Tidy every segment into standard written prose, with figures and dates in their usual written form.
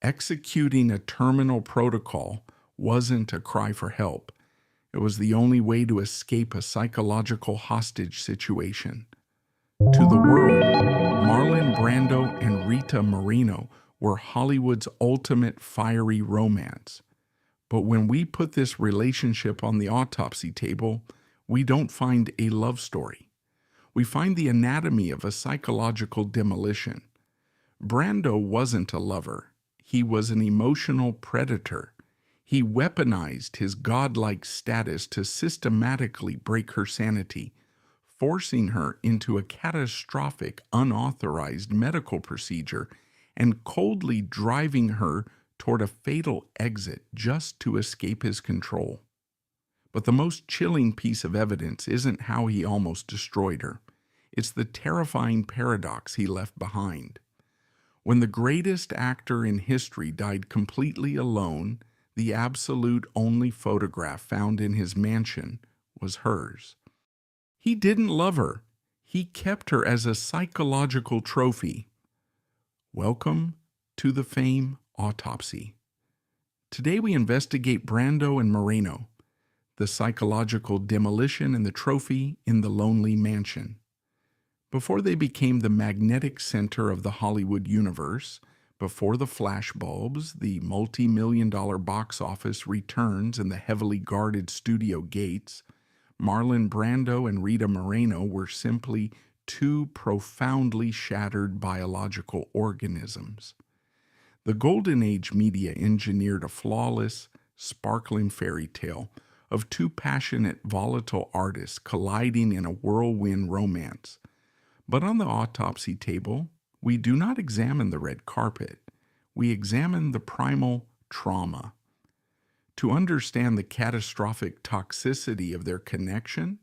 Executing a terminal protocol wasn't a cry for help. It was the only way to escape a psychological hostage situation. To the world, Marlon Brando and Rita Moreno were Hollywood's ultimate fiery romance. But when we put this relationship on the autopsy table, we don't find a love story. We find the anatomy of a psychological demolition. Brando wasn't a lover. He was an emotional predator. He weaponized his godlike status to systematically break her sanity, forcing her into a catastrophic, unauthorized medical procedure and coldly driving her toward a fatal exit just to escape his control. But the most chilling piece of evidence isn't how he almost destroyed her. It's the terrifying paradox he left behind. When the greatest actor in history died completely alone, the absolute only photograph found in his mansion was hers. He didn't love her. He kept her as a psychological trophy. Welcome to the Fame Autopsy. Today we investigate Brando and Moreno, the psychological demolition and the trophy in the lonely mansion. Before they became the magnetic center of the Hollywood universe, before the flashbulbs, the multi-million-dollar box office returns, and the heavily guarded studio gates, Marlon Brando and Rita Moreno were simply two profoundly shattered biological organisms. The Golden Age media engineered a flawless, sparkling fairy tale of two passionate, volatile artists colliding in a whirlwind romance. But on the autopsy table, we do not examine the red carpet. We examine the primal trauma. To understand the catastrophic toxicity of their connection,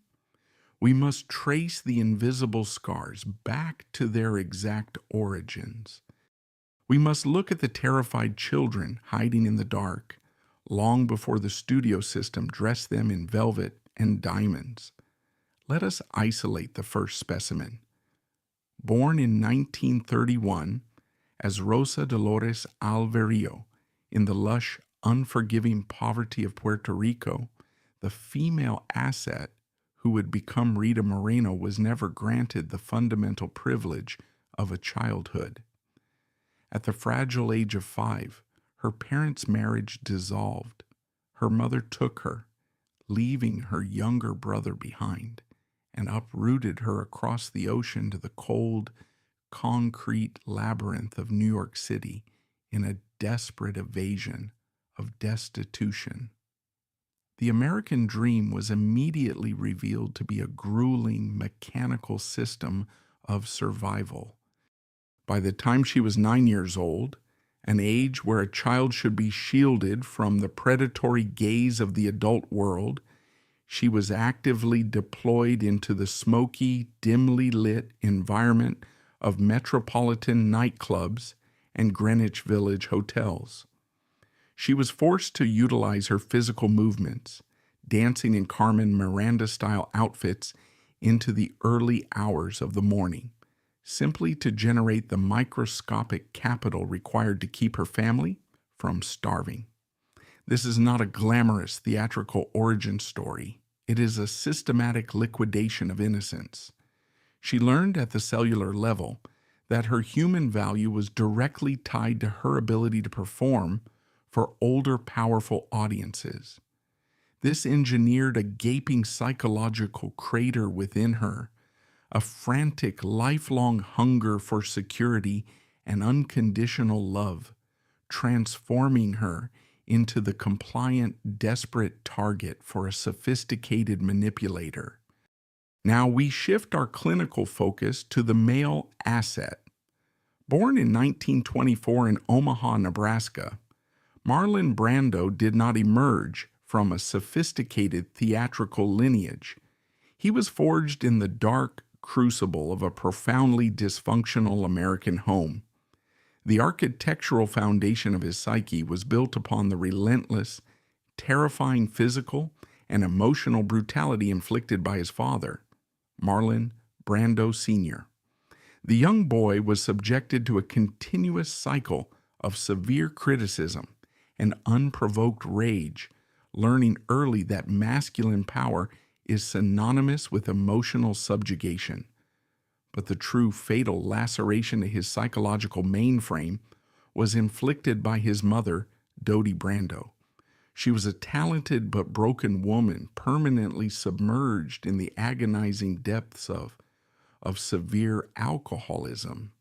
we must trace the invisible scars back to their exact origins. We must look at the terrified children hiding in the dark, long before the studio system dressed them in velvet and diamonds. Let us isolate the first specimen. Born in 1931 as Rosa Dolores Alvarillo in the lush, unforgiving poverty of Puerto Rico, the female asset who would become Rita Moreno was never granted the fundamental privilege of a childhood. At the fragile age of 5, her parents' marriage dissolved. Her mother took her, leaving her younger brother behind, and uprooted her across the ocean to the cold, concrete labyrinth of New York City in a desperate evasion of destitution. The American dream was immediately revealed to be a grueling, mechanical system of survival. By the time she was 9 years old, an age where a child should be shielded from the predatory gaze of the adult world, she was actively deployed into the smoky, dimly lit environment of metropolitan nightclubs and Greenwich Village hotels. She was forced to utilize her physical movements, dancing in Carmen Miranda-style outfits into the early hours of the morning, simply to generate the microscopic capital required to keep her family from starving. This is not a glamorous theatrical origin story. It is a systematic liquidation of innocence. She learned at the cellular level that her human value was directly tied to her ability to perform for older, powerful audiences. This engineered a gaping psychological crater within her, a frantic, lifelong hunger for security and unconditional love, transforming her into the compliant, desperate target for a sophisticated manipulator. Now we shift our clinical focus to the male asset. Born in 1924 in Omaha, Nebraska, Marlon Brando did not emerge from a sophisticated theatrical lineage. He was forged in the dark crucible of a profoundly dysfunctional American home. The architectural foundation of his psyche was built upon the relentless, terrifying physical and emotional brutality inflicted by his father, Marlon Brando Sr. The young boy was subjected to a continuous cycle of severe criticism and unprovoked rage, learning early that masculine power is synonymous with emotional subjugation. But the true fatal laceration to his psychological mainframe was inflicted by his mother, Dodie Brando. She was a talented but broken woman, permanently submerged in the agonizing depths of severe alcoholism.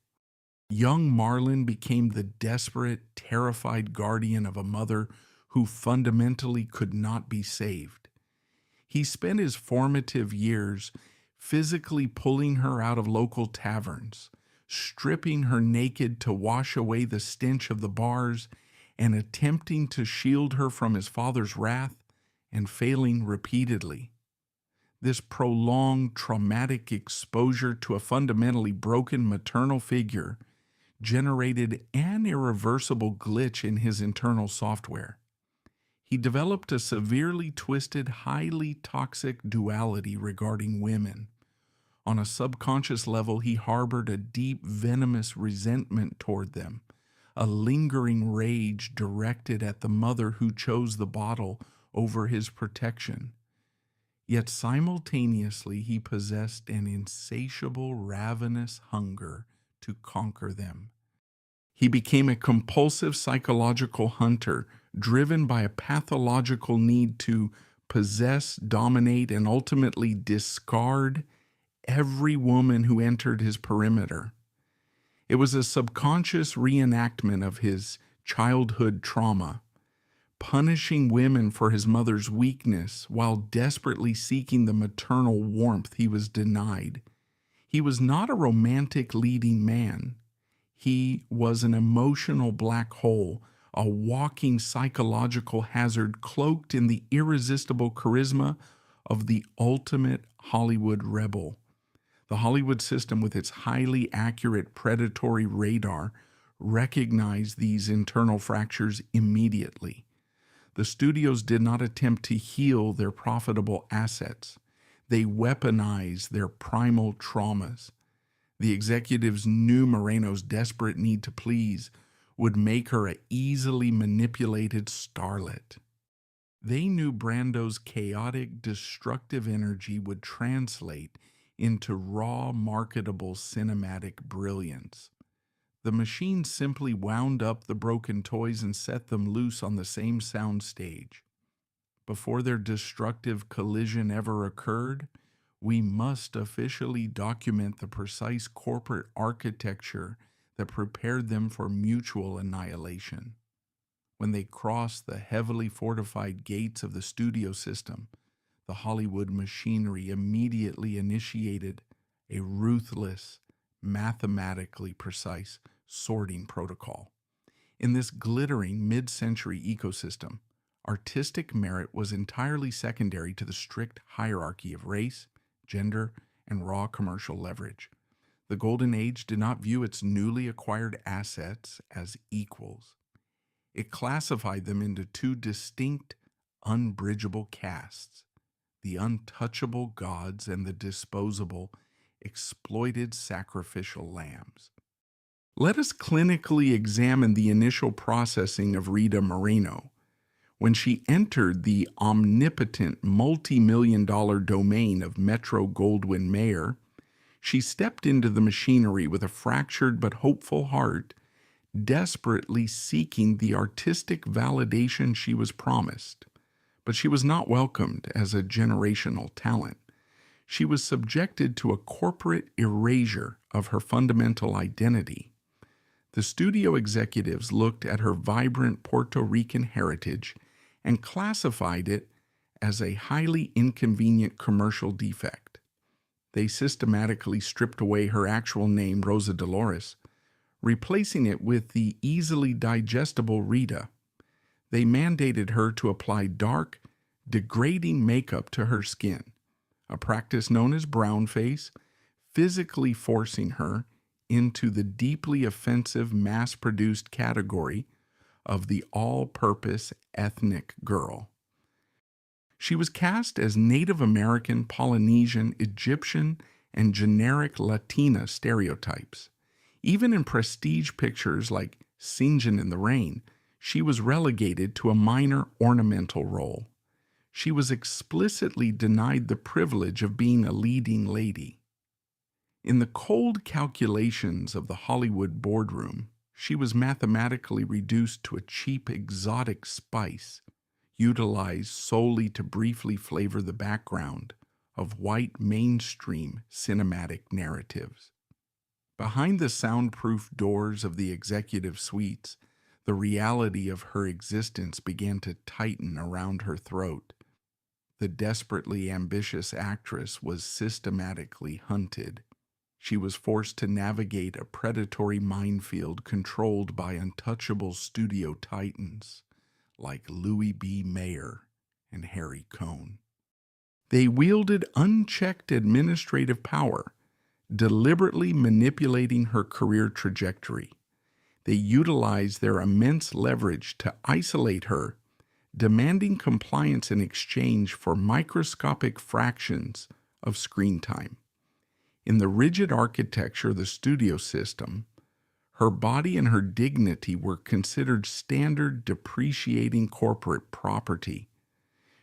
Young Marlon became the desperate, terrified guardian of a mother who fundamentally could not be saved. He spent his formative years physically pulling her out of local taverns, stripping her naked to wash away the stench of the bars, and attempting to shield her from his father's wrath, and failing repeatedly. This prolonged traumatic exposure to a fundamentally broken maternal figure generated an irreversible glitch in his internal software. He developed a severely twisted, highly toxic duality regarding women. On a subconscious level, he harbored a deep, venomous resentment toward them, a lingering rage directed at the mother who chose the bottle over his protection. Yet simultaneously, he possessed an insatiable, ravenous hunger to conquer them. He became a compulsive psychological hunter, driven by a pathological need to possess, dominate, and ultimately discard every woman who entered his perimeter. It was a subconscious reenactment of his childhood trauma, punishing women for his mother's weakness while desperately seeking the maternal warmth he was denied. He was not a romantic leading man. He was an emotional black hole, a walking psychological hazard cloaked in the irresistible charisma of the ultimate Hollywood rebel. The Hollywood system, with its highly accurate predatory radar, recognized these internal fractures immediately. The studios did not attempt to heal their profitable assets. They weaponized their primal traumas. The executives knew Moreno's desperate need to please would make her an easily manipulated starlet. They knew Brando's chaotic, destructive energy would translate into raw, marketable cinematic brilliance. The machine simply wound up the broken toys and set them loose on the same sound stage. Before their destructive collision ever occurred, we must officially document the precise corporate architecture that prepared them for mutual annihilation. When they crossed the heavily fortified gates of the studio system, the Hollywood machinery immediately initiated a ruthless, mathematically precise sorting protocol. In this glittering mid-century ecosystem, artistic merit was entirely secondary to the strict hierarchy of race, gender, and raw commercial leverage. The Golden Age did not view its newly acquired assets as equals. It classified them into two distinct, unbridgeable castes: the untouchable gods and the disposable, exploited sacrificial lambs. Let us clinically examine the initial processing of Rita Moreno. When she entered the omnipotent multi-million-dollar domain of Metro-Goldwyn-Mayer, she stepped into the machinery with a fractured but hopeful heart, desperately seeking the artistic validation she was promised. But she was not welcomed as a generational talent. She was subjected to a corporate erasure of her fundamental identity. The studio executives looked at her vibrant Puerto Rican heritage and classified it as a highly inconvenient commercial defect. They systematically stripped away her actual name, Rosa Dolores, replacing it with the easily digestible Rita. They mandated her to apply dark, degrading makeup to her skin, a practice known as brownface, physically forcing her into the deeply offensive mass-produced category of the all-purpose ethnic girl. She was cast as Native American, Polynesian, Egyptian, and generic Latina stereotypes. Even in prestige pictures like Sinjin in the Rain, she was relegated to a minor ornamental role. She was explicitly denied the privilege of being a leading lady. In the cold calculations of the Hollywood boardroom, she was mathematically reduced to a cheap exotic spice, utilized solely to briefly flavor the background of white mainstream cinematic narratives. Behind the soundproof doors of the executive suites, the reality of her existence began to tighten around her throat. The desperately ambitious actress was systematically hunted. She was forced to navigate a predatory minefield controlled by untouchable studio titans like Louis B. Mayer and Harry Cohn. They wielded unchecked administrative power, deliberately manipulating her career trajectory. They utilized their immense leverage to isolate her, demanding compliance in exchange for microscopic fractions of screen time. In the rigid architecture of the studio system, her body and her dignity were considered standard depreciating corporate property.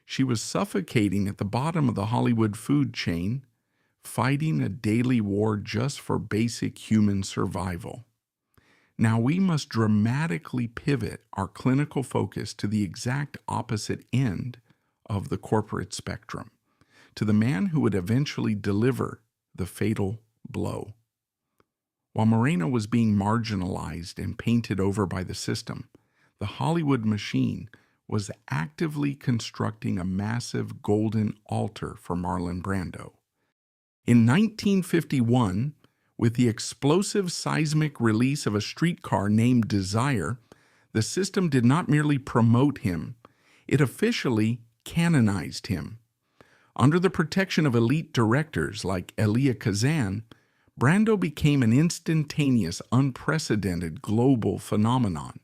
She was suffocating at the bottom of the Hollywood food chain, fighting a daily war just for basic human survival. Now we must dramatically pivot our clinical focus to the exact opposite end of the corporate spectrum, to the man who would eventually deliver the fatal blow. While Moreno was being marginalized and painted over by the system, the Hollywood machine was actively constructing a massive golden altar for Marlon Brando. In 1951, with the explosive seismic release of a streetcar named Desire, the system did not merely promote him, it officially canonized him. Under the protection of elite directors like Elia Kazan, Brando became an instantaneous, unprecedented global phenomenon.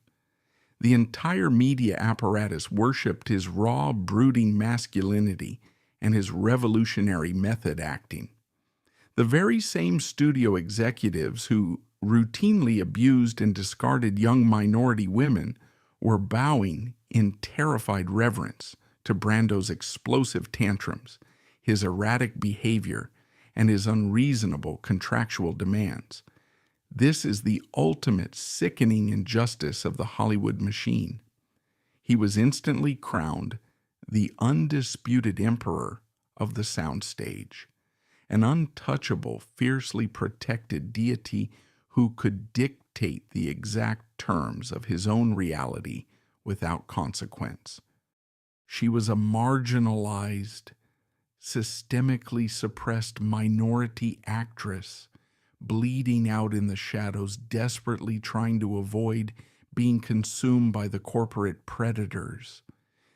The entire media apparatus worshipped his raw, brooding masculinity and his revolutionary method acting. The very same studio executives who routinely abused and discarded young minority women were bowing in terrified reverence to Brando's explosive tantrums, his erratic behavior, and his unreasonable contractual demands. This is the ultimate sickening injustice of the Hollywood machine. He was instantly crowned the undisputed emperor of the soundstage, an untouchable, fiercely protected deity who could dictate the exact terms of his own reality without consequence. She was a marginalized, systemically suppressed minority actress, bleeding out in the shadows, desperately trying to avoid being consumed by the corporate predators.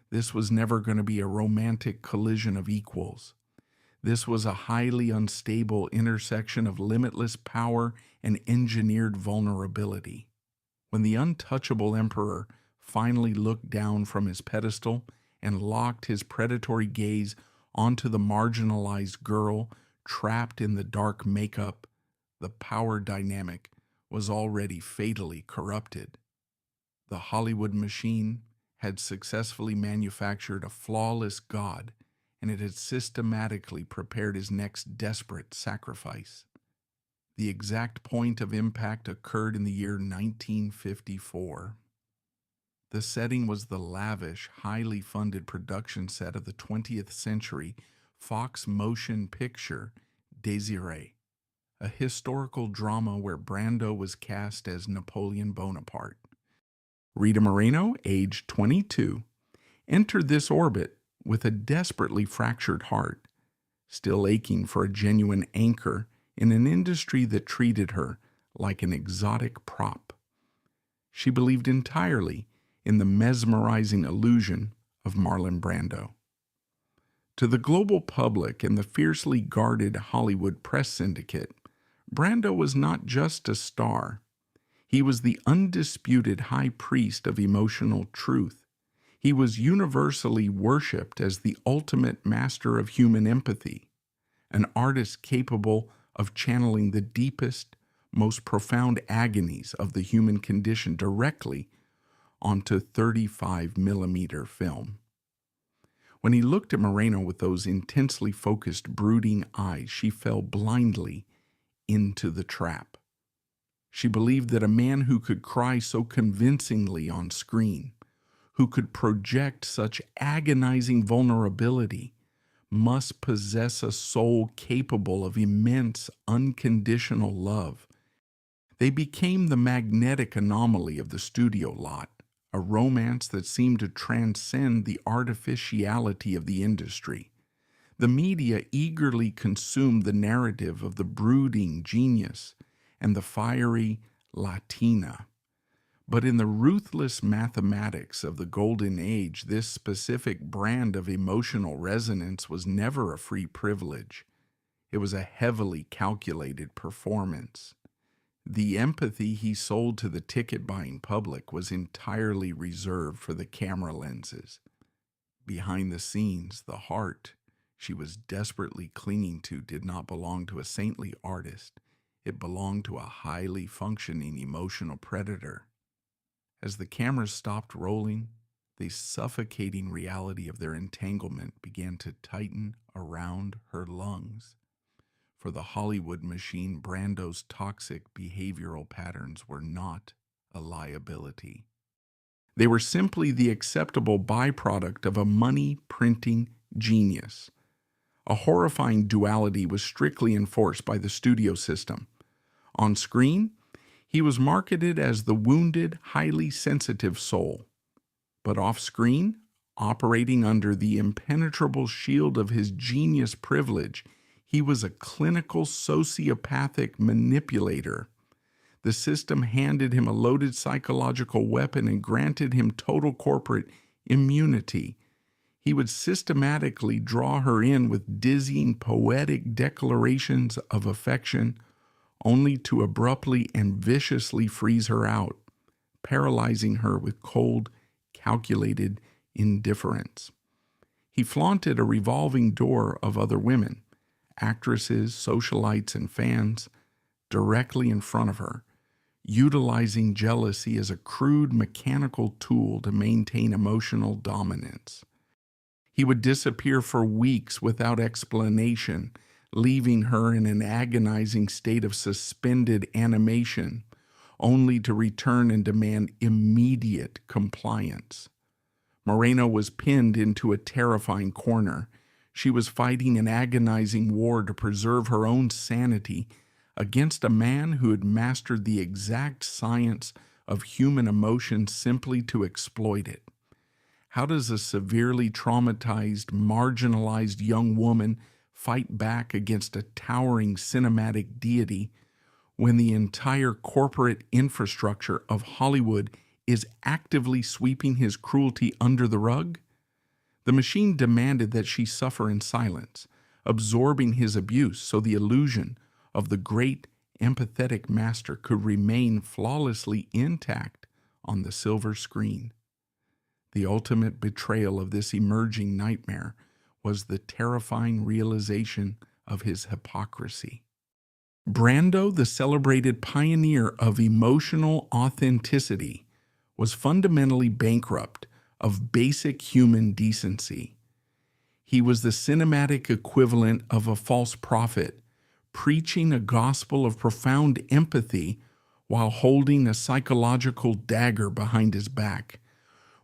This was never going to be a romantic collision of equals. This was a highly unstable intersection of limitless power and engineered vulnerability. When the untouchable emperor finally looked down from his pedestal and locked his predatory gaze onto the marginalized girl trapped in the dark makeup, the power dynamic was already fatally corrupted. The Hollywood machine had successfully manufactured a flawless god, and it had systematically prepared his next desperate sacrifice. The exact point of impact occurred in the year 1954. The setting was the lavish, highly funded production set of the 20th century Fox motion picture Désirée, a historical drama where Brando was cast as Napoleon Bonaparte. Rita Moreno, age 22, entered this orbit with a desperately fractured heart, still aching for a genuine anchor in an industry that treated her like an exotic prop. She believed entirely in the mesmerizing illusion of Marlon Brando. To the global public and the fiercely guarded Hollywood press syndicate, Brando was not just a star. He was the undisputed high priest of emotional truth. He was universally worshipped as the ultimate master of human empathy, an artist capable of channeling the deepest, most profound agonies of the human condition directly onto 35mm film. When he looked at Moreno with those intensely focused, brooding eyes, she fell blindly into the trap. She believed that a man who could cry so convincingly on screen, who could project such agonizing vulnerability, must possess a soul capable of immense, unconditional love. They became the magnetic anomaly of the studio lot, a romance that seemed to transcend the artificiality of the industry. The media eagerly consumed the narrative of the brooding genius and the fiery Latina. But in the ruthless mathematics of the golden age, this specific brand of emotional resonance was never a free privilege. It was a heavily calculated performance. The empathy he sold to the ticket-buying public was entirely reserved for the camera lenses. Behind the scenes, the heart she was desperately clinging to did not belong to a saintly artist. It belonged to a highly functioning emotional predator. As the cameras stopped rolling, the suffocating reality of their entanglement began to tighten around her lungs. For the Hollywood machine, Brando's toxic behavioral patterns were not a liability. They were simply the acceptable byproduct of a money-printing genius. A horrifying duality was strictly enforced by the studio system. On screen, he was marketed as the wounded, highly sensitive soul. But off-screen, operating under the impenetrable shield of his genius privilege, he was a clinical sociopathic manipulator. The system handed him a loaded psychological weapon and granted him total corporate immunity. He would systematically draw her in with dizzying, poetic declarations of affection, only to abruptly and viciously freeze her out, paralyzing her with cold, calculated indifference. He flaunted a revolving door of other women, actresses, socialites, and fans, directly in front of her, utilizing jealousy as a crude mechanical tool to maintain emotional dominance. He would disappear for weeks without explanation, leaving her in an agonizing state of suspended animation, only to return and demand immediate compliance. Moreno was pinned into a terrifying corner. She was fighting an agonizing war to preserve her own sanity against a man who had mastered the exact science of human emotion simply to exploit it. How does a severely traumatized, marginalized young woman fight back against a towering cinematic deity when the entire corporate infrastructure of Hollywood is actively sweeping his cruelty under the rug? The machine demanded that she suffer in silence, absorbing his abuse so the illusion of the great empathetic master could remain flawlessly intact on the silver screen. The ultimate betrayal of this emerging nightmare was the terrifying realization of his hypocrisy. Brando, the celebrated pioneer of emotional authenticity, was fundamentally bankrupt of basic human decency. He was the cinematic equivalent of a false prophet, preaching a gospel of profound empathy while holding a psychological dagger behind his back.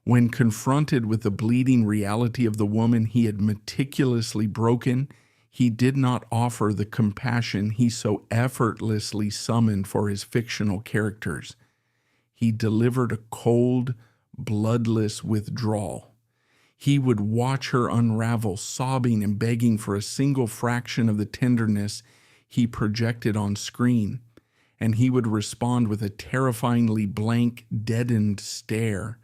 When confronted with the bleeding reality of the woman he had meticulously broken, he did not offer the compassion he so effortlessly summoned for his fictional characters. He delivered a cold, bloodless withdrawal. He would watch her unravel, sobbing and begging for a single fraction of the tenderness he projected on screen, and he would respond with a terrifyingly blank, deadened stare.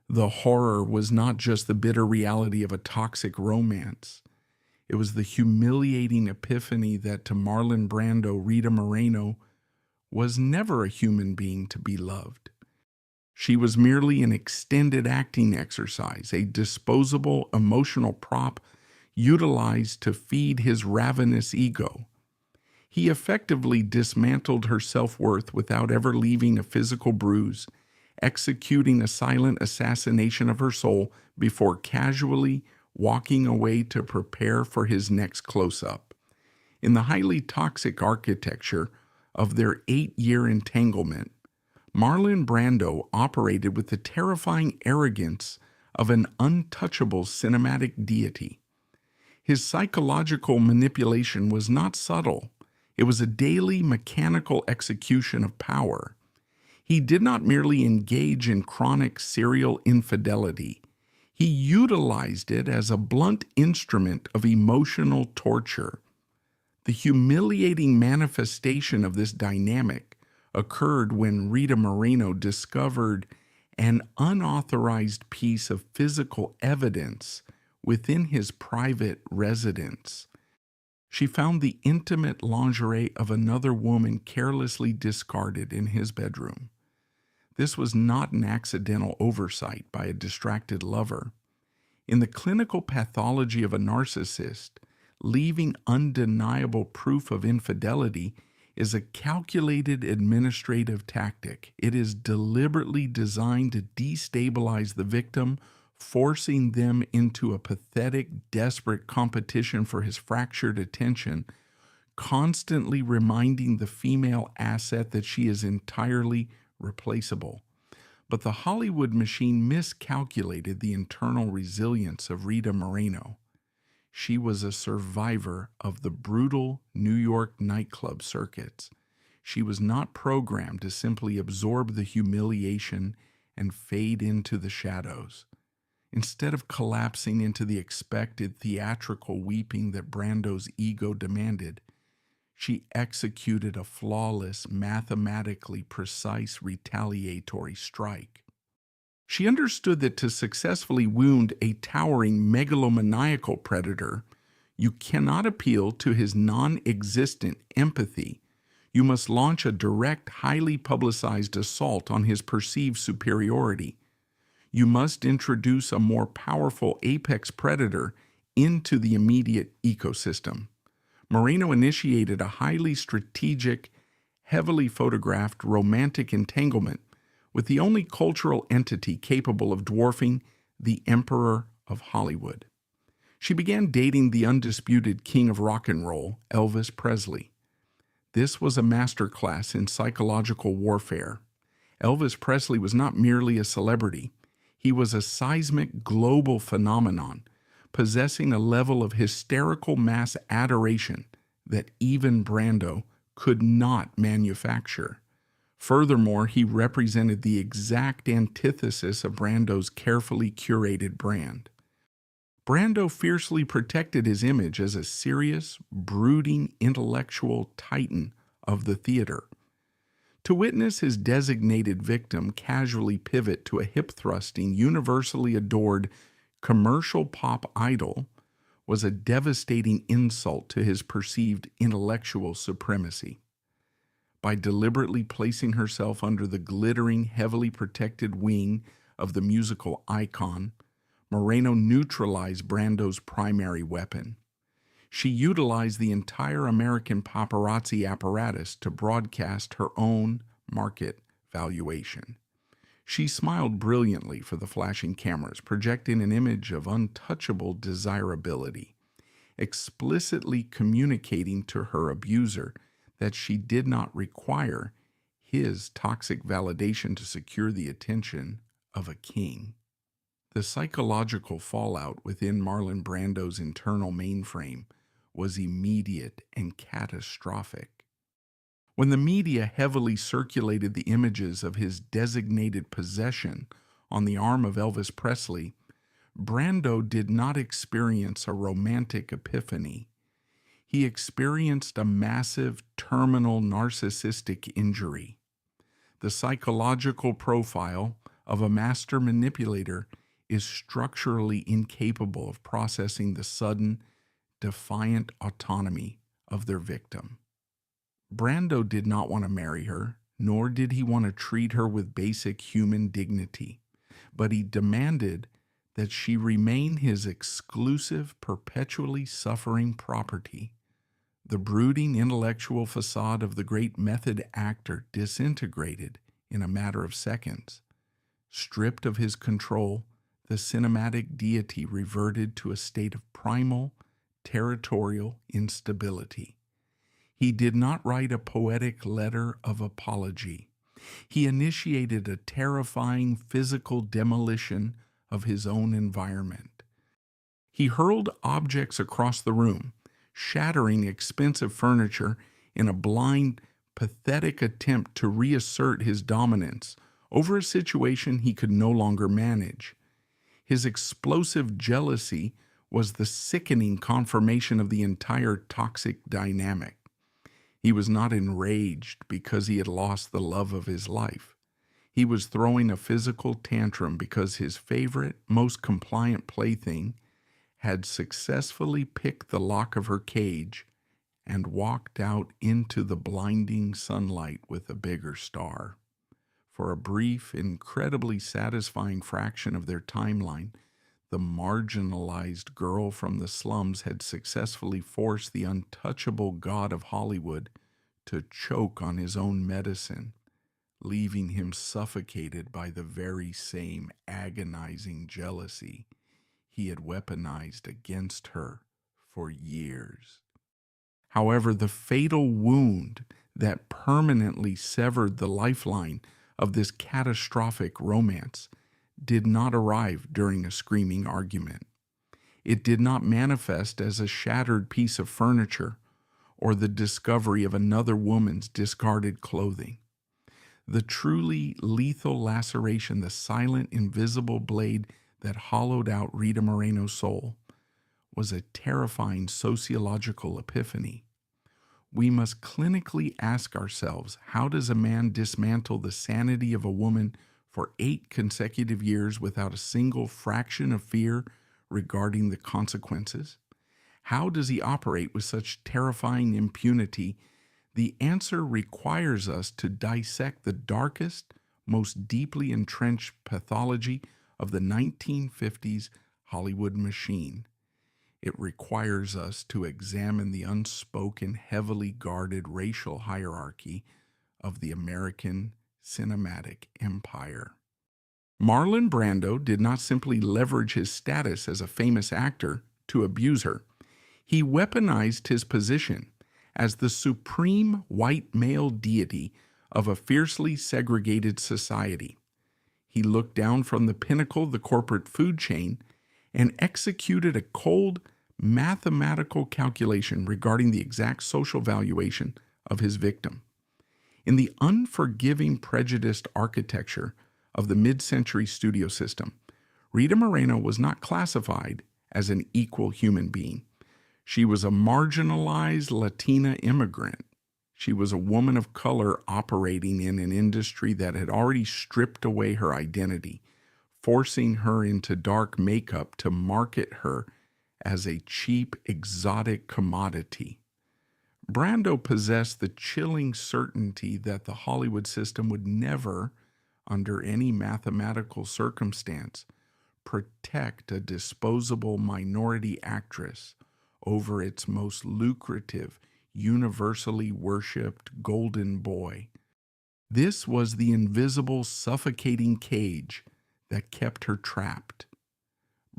The horror was not just the bitter reality of a toxic romance. It was the humiliating epiphany that to Marlon Brando, Rita Moreno was never a human being to be loved. She was merely an extended acting exercise, a disposable emotional prop utilized to feed his ravenous ego. He effectively dismantled her self-worth without ever leaving a physical bruise, executing a silent assassination of her soul before casually walking away to prepare for his next close-up. In the highly toxic architecture of their 8-year entanglement, Marlon Brando operated with the terrifying arrogance of an untouchable cinematic deity. His psychological manipulation was not subtle. It was a daily mechanical execution of power. He did not merely engage in chronic serial infidelity. He utilized it as a blunt instrument of emotional torture. The humiliating manifestation of this dynamic occurred when Rita Moreno discovered an unauthorized piece of physical evidence within his private residence. She found the intimate lingerie of another woman carelessly discarded in his bedroom. This was not an accidental oversight by a distracted lover. In the clinical pathology of a narcissist, leaving undeniable proof of infidelity is a calculated administrative tactic. It is deliberately designed to destabilize the victim, forcing them into a pathetic, desperate competition for his fractured attention, constantly reminding the female asset that she is entirely replaceable. But the Hollywood machine miscalculated the internal resilience of Rita Moreno. She was a survivor of the brutal New York nightclub circuits. She was not programmed to simply absorb the humiliation and fade into the shadows. Instead of collapsing into the expected theatrical weeping that Brando's ego demanded, she executed a flawless, mathematically precise retaliatory strike. She understood that to successfully wound a towering megalomaniacal predator, you cannot appeal to his non-existent empathy. You must launch a direct, highly publicized assault on his perceived superiority. You must introduce a more powerful apex predator into the immediate ecosystem. Moreno initiated a highly strategic, heavily photographed romantic entanglement with the only cultural entity capable of dwarfing the Emperor of Hollywood. She began dating the undisputed king of rock and roll, Elvis Presley. This was a masterclass in psychological warfare. Elvis Presley was not merely a celebrity. He was a seismic global phenomenon, possessing a level of hysterical mass adoration that even Brando could not manufacture. Furthermore, he represented the exact antithesis of Brando's carefully curated brand. Brando fiercely protected his image as a serious, brooding, intellectual titan of the theater. To witness his designated victim casually pivot to a hip-thrusting, universally adored commercial pop idol was a devastating insult to his perceived intellectual supremacy. By deliberately placing herself under the glittering, heavily protected wing of the musical icon, Moreno neutralized Brando's primary weapon. She utilized the entire American paparazzi apparatus to broadcast her own market valuation. She smiled brilliantly for the flashing cameras, projecting an image of untouchable desirability, explicitly communicating to her abuser that she did not require his toxic validation to secure the attention of a king. The psychological fallout within Marlon Brando's internal mainframe was immediate and catastrophic. When the media heavily circulated the images of his designated possession on the arm of Elvis Presley, Brando did not experience a romantic epiphany. He experienced a massive terminal narcissistic injury. The psychological profile of a master manipulator is structurally incapable of processing the sudden, defiant autonomy of their victim. Brando did not want to marry her, nor did he want to treat her with basic human dignity, but he demanded that she remain his exclusive, perpetually suffering property. The brooding intellectual facade of the great method actor disintegrated in a matter of seconds. Stripped of his control, the cinematic deity reverted to a state of primal, territorial instability. He did not write a poetic letter of apology. He initiated a terrifying physical demolition of his own environment. He hurled objects across the room, shattering expensive furniture in a blind, pathetic attempt to reassert his dominance over a situation he could no longer manage. His explosive jealousy was the sickening confirmation of the entire toxic dynamic. He was not enraged because he had lost the love of his life. He was throwing a physical tantrum because his favorite, most compliant plaything had successfully picked the lock of her cage and walked out into the blinding sunlight with a bigger star. For a brief, incredibly satisfying fraction of their timeline, the marginalized girl from the slums had successfully forced the untouchable god of Hollywood to choke on his own medicine, leaving him suffocated by the very same agonizing jealousy he had weaponized against her for years. However, the fatal wound that permanently severed the lifeline of this catastrophic romance did not arrive during a screaming argument. It did not manifest as a shattered piece of furniture or the discovery of another woman's discarded clothing. The truly lethal laceration, the silent, invisible blade that hollowed out Rita Moreno's soul, was a terrifying sociological epiphany. We must clinically ask ourselves, how does a man dismantle the sanity of a woman for 8 consecutive years without a single fraction of fear regarding the consequences? How does he operate with such terrifying impunity? The answer requires us to dissect the darkest, most deeply entrenched pathology of the 1950s Hollywood machine. It requires us to examine the unspoken, heavily guarded racial hierarchy of the American cinematic empire. Marlon Brando did not simply leverage his status as a famous actor to abuse her. He weaponized his position as the supreme white male deity of a fiercely segregated society. He looked down from the pinnacle of the corporate food chain and executed a cold, mathematical calculation regarding the exact social valuation of his victim. In the unforgiving, prejudiced architecture of the mid-century studio system, Rita Moreno was not classified as an equal human being. She was a marginalized Latina immigrant. She was a woman of color operating in an industry that had already stripped away her identity, forcing her into dark makeup to market her as a cheap, exotic commodity. Brando possessed the chilling certainty that the Hollywood system would never, under any mathematical circumstance, protect a disposable minority actress over its most lucrative, universally worshipped golden boy. This was the invisible, suffocating cage that kept her trapped.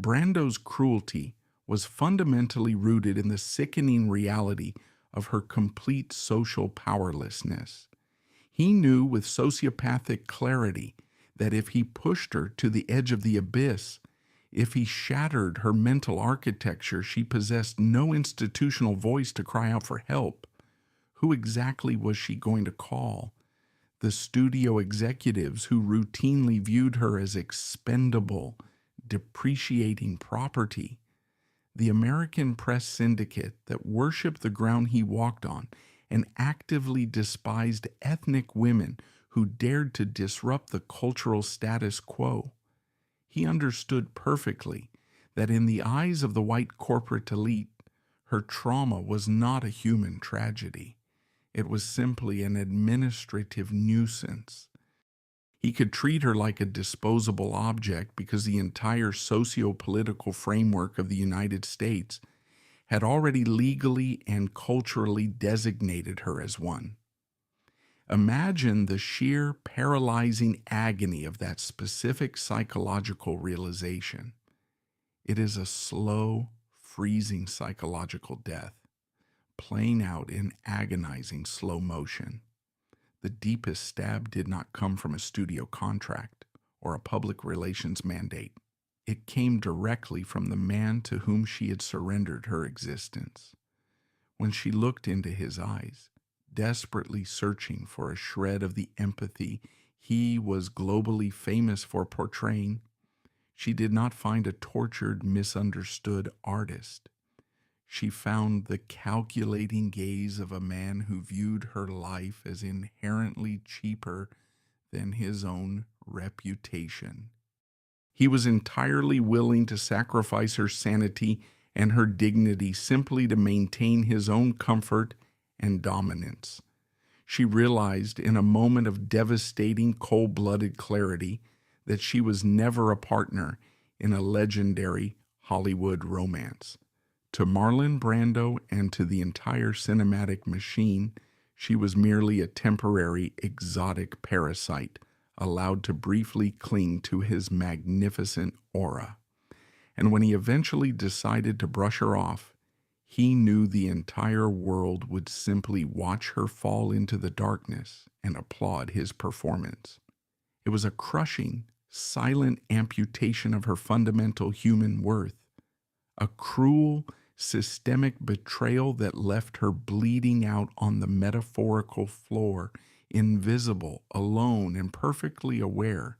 Brando's cruelty was fundamentally rooted in the sickening reality of her complete social powerlessness. He knew with sociopathic clarity that if he pushed her to the edge of the abyss, if he shattered her mental architecture, she possessed no institutional voice to cry out for help. Who exactly was she going to call? The studio executives who routinely viewed her as expendable, depreciating property. The American press syndicate that worshipped the ground he walked on and actively despised ethnic women who dared to disrupt the cultural status quo. He understood perfectly that in the eyes of the white corporate elite, her trauma was not a human tragedy. It was simply an administrative nuisance. He could treat her like a disposable object because the entire socio-political framework of the United States had already legally and culturally designated her as one. Imagine the sheer paralyzing agony of that specific psychological realization. It is a slow, freezing psychological death, playing out in agonizing slow motion. The deepest stab did not come from a studio contract or a public relations mandate. It came directly from the man to whom she had surrendered her existence. When she looked into his eyes, desperately searching for a shred of the empathy he was globally famous for portraying, she did not find a tortured, misunderstood artist. She found the calculating gaze of a man who viewed her life as inherently cheaper than his own reputation. He was entirely willing to sacrifice her sanity and her dignity simply to maintain his own comfort and dominance. She realized in a moment of devastating, cold-blooded clarity that she was never a partner in a legendary Hollywood romance. To Marlon Brando and to the entire cinematic machine, she was merely a temporary, exotic parasite, allowed to briefly cling to his magnificent aura. And when he eventually decided to brush her off, he knew the entire world would simply watch her fall into the darkness and applaud his performance. It was a crushing, silent amputation of her fundamental human worth, a cruel, systemic betrayal that left her bleeding out on the metaphorical floor, invisible, alone, and perfectly aware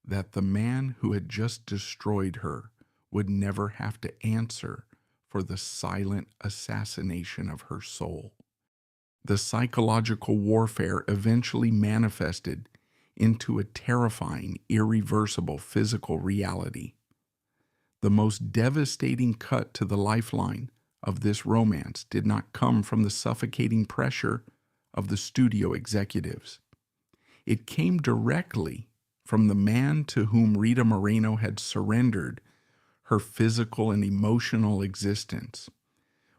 that the man who had just destroyed her would never have to answer for the silent assassination of her soul. The psychological warfare eventually manifested into a terrifying, irreversible physical reality. The most devastating cut to the lifeline of this romance did not come from the suffocating pressure of the studio executives. It came directly from the man to whom Rita Moreno had surrendered her physical and emotional existence.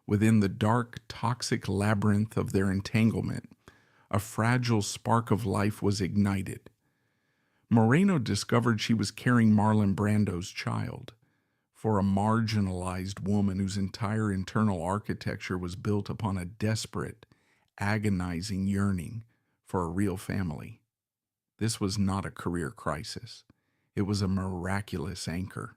Within the dark, toxic labyrinth of their entanglement, a fragile spark of life was ignited. Moreno discovered she was carrying Marlon Brando's child. For a marginalized woman whose entire internal architecture was built upon a desperate, agonizing yearning for a real family. This was not a career crisis. It was a miraculous anchor.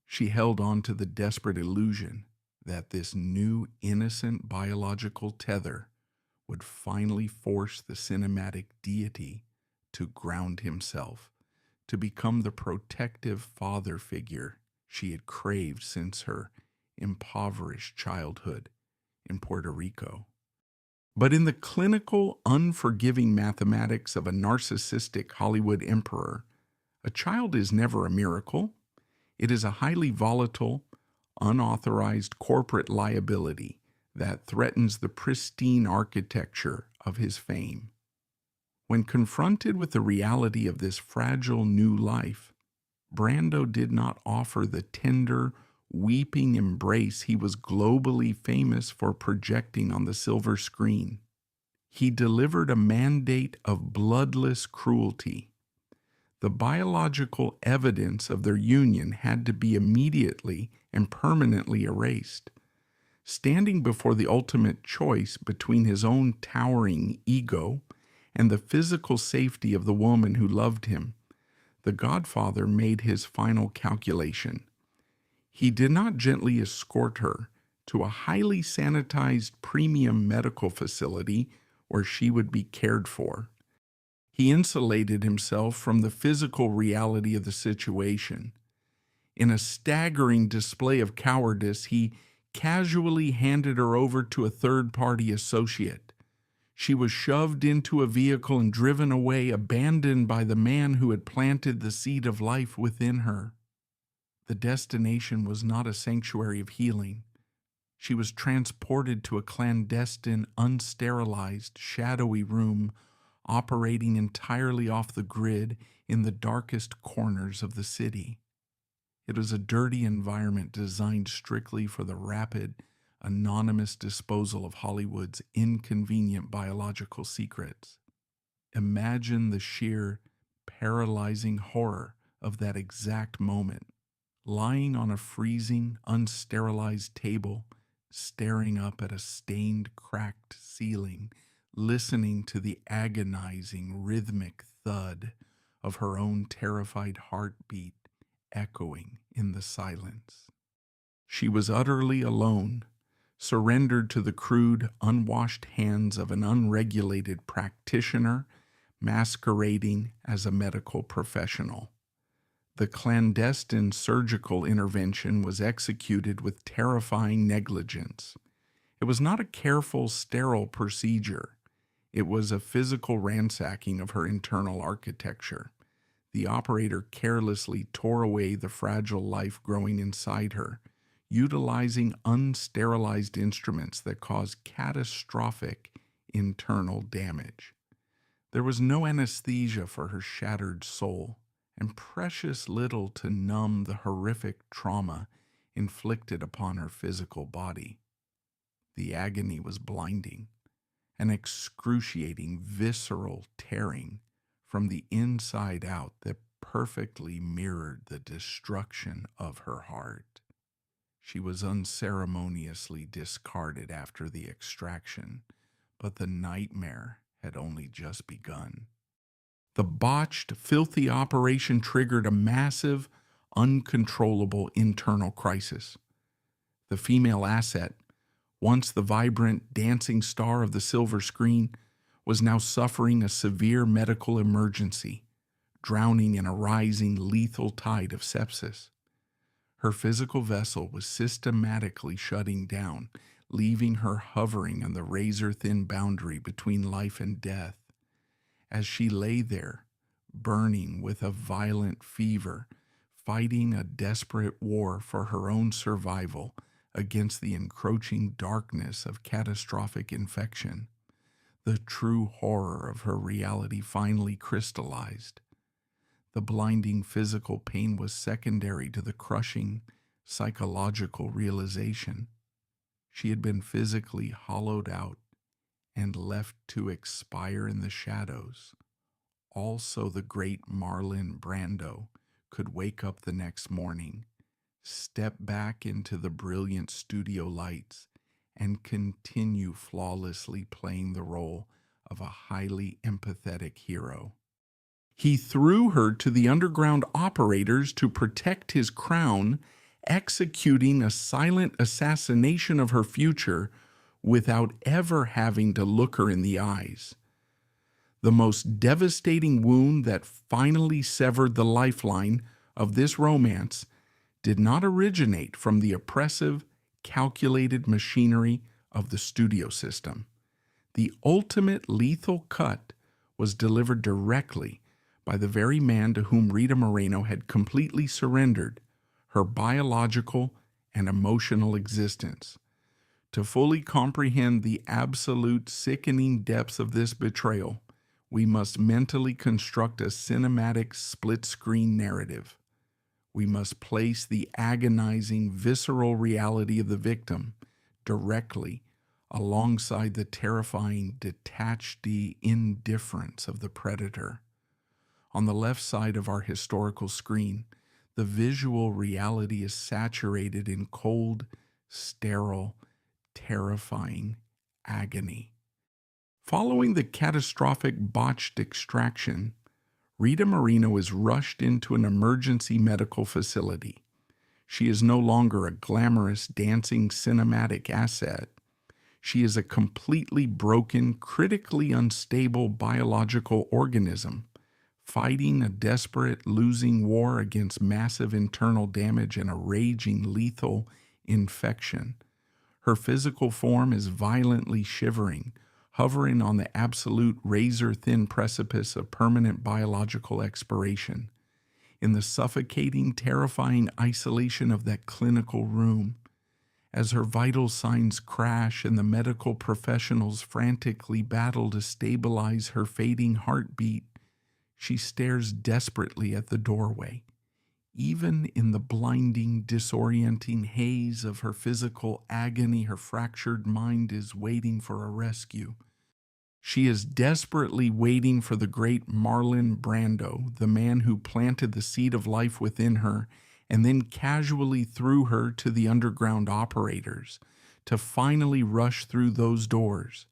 She held on to the desperate illusion that this new, innocent biological tether would finally force the cinematic deity to ground himself, to become the protective father figure she had craved since her impoverished childhood in Puerto Rico. But in the clinical, unforgiving mathematics of a narcissistic Hollywood emperor, a child is never a miracle. It is a highly volatile, unauthorized corporate liability that threatens the pristine architecture of his fame. When confronted with the reality of this fragile new life, Brando did not offer the tender, weeping embrace he was globally famous for projecting on the silver screen. He delivered a mandate of bloodless cruelty. The biological evidence of their union had to be immediately and permanently erased. Standing before the ultimate choice between his own towering ego and the physical safety of the woman who loved him, the Godfather made his final calculation. He did not gently escort her to a highly sanitized premium medical facility where she would be cared for. He insulated himself from the physical reality of the situation. In a staggering display of cowardice, he casually handed her over to a third-party associate. She was shoved into a vehicle and driven away, abandoned by the man who had planted the seed of life within her. The destination was not a sanctuary of healing. She was transported to a clandestine, unsterilized, shadowy room operating entirely off the grid in the darkest corners of the city. It was a dirty environment designed strictly for the rapid, anonymous disposal of Hollywood's inconvenient biological secrets. Imagine the sheer, paralyzing horror of that exact moment, lying on a freezing, unsterilized table, staring up at a stained, cracked ceiling, listening to the agonizing, rhythmic thud of her own terrified heartbeat echoing in the silence. She was utterly alone, surrendered to the crude, unwashed hands of an unregulated practitioner masquerading as a medical professional. The clandestine surgical intervention was executed with terrifying negligence. It was not a careful, sterile procedure. It was a physical ransacking of her internal architecture. The operator carelessly tore away the fragile life growing inside her, utilizing unsterilized instruments that caused catastrophic internal damage. There was no anesthesia for her shattered soul, and precious little to numb the horrific trauma inflicted upon her physical body. The agony was blinding, an excruciating, visceral tearing from the inside out that perfectly mirrored the destruction of her heart. She was unceremoniously discarded after the extraction, but the nightmare had only just begun. The botched, filthy operation triggered a massive, uncontrollable internal crisis. The female asset, once the vibrant, dancing star of the silver screen, was now suffering a severe medical emergency, drowning in a rising, lethal tide of sepsis. Her physical vessel was systematically shutting down, leaving her hovering on the razor-thin boundary between life and death. As she lay there, burning with a violent fever, fighting a desperate war for her own survival against the encroaching darkness of catastrophic infection, the true horror of her reality finally crystallized. The blinding physical pain was secondary to the crushing psychological realization. She had been physically hollowed out and left to expire in the shadows. Also, the great Marlon Brando could wake up the next morning, step back into the brilliant studio lights, and continue flawlessly playing the role of a highly empathetic hero. He threw her to the underground operators to protect his crown, executing a silent assassination of her future without ever having to look her in the eyes. The most devastating wound that finally severed the lifeline of this romance did not originate from the oppressive, calculated machinery of the studio system. The ultimate lethal cut was delivered directly by the very man to whom Rita Moreno had completely surrendered her biological and emotional existence. To fully comprehend the absolute sickening depths of this betrayal, we must mentally construct a cinematic split-screen narrative. We must place the agonizing, visceral reality of the victim directly alongside the terrifying, detached indifference of the predator. On the left side of our historical screen, the visual reality is saturated in cold, sterile, terrifying agony. Following the catastrophic botched extraction, Rita Moreno is rushed into an emergency medical facility. She is no longer a glamorous, dancing cinematic asset. She is a completely broken, critically unstable biological organism, fighting a desperate, losing war against massive internal damage and a raging, lethal infection. Her physical form is violently shivering, hovering on the absolute razor-thin precipice of permanent biological expiration. In the suffocating, terrifying isolation of that clinical room, as her vital signs crash and the medical professionals frantically battle to stabilize her fading heartbeat, she stares desperately at the doorway, Even in the blinding, disorienting haze of her physical agony, her fractured mind is waiting for a rescue. She is desperately waiting for the great Marlon Brando, the man who planted the seed of life within her and then casually threw her to the underground operators, to finally rush through those doors.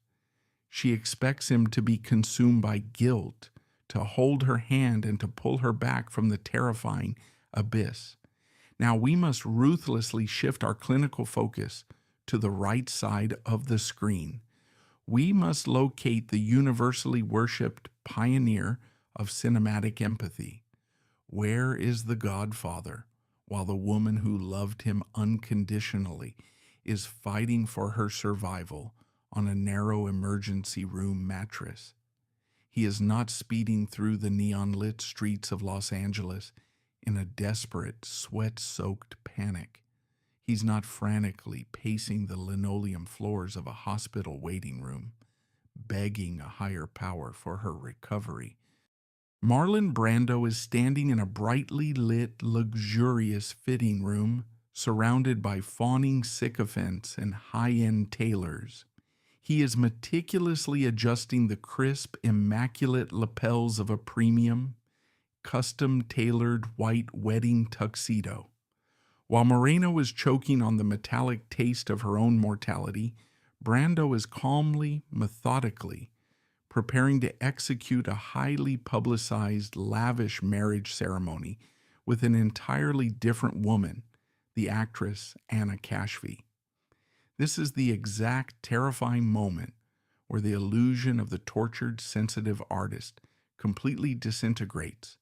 She expects him to be consumed by guilt, to hold her hand and to pull her back from the terrifying abyss. Now we must ruthlessly shift our clinical focus to the right side of the screen. We must locate the universally worshipped pioneer of cinematic empathy. Where is the Godfather, while the woman who loved him unconditionally is fighting for her survival on a narrow emergency room mattress? He is not speeding through the neon-lit streets of Los Angeles in a desperate, sweat-soaked panic. He's not frantically pacing the linoleum floors of a hospital waiting room, begging a higher power for her recovery. Marlon Brando is standing in a brightly lit, luxurious fitting room, surrounded by fawning sycophants and high-end tailors. He is meticulously adjusting the crisp, immaculate lapels of a premium, custom-tailored white wedding tuxedo. While Moreno is choking on the metallic taste of her own mortality, Brando is calmly, methodically, preparing to execute a highly publicized, lavish marriage ceremony with an entirely different woman, the actress Anna Kashfi. This is the exact terrifying moment where the illusion of the tortured, sensitive artist completely disintegrates,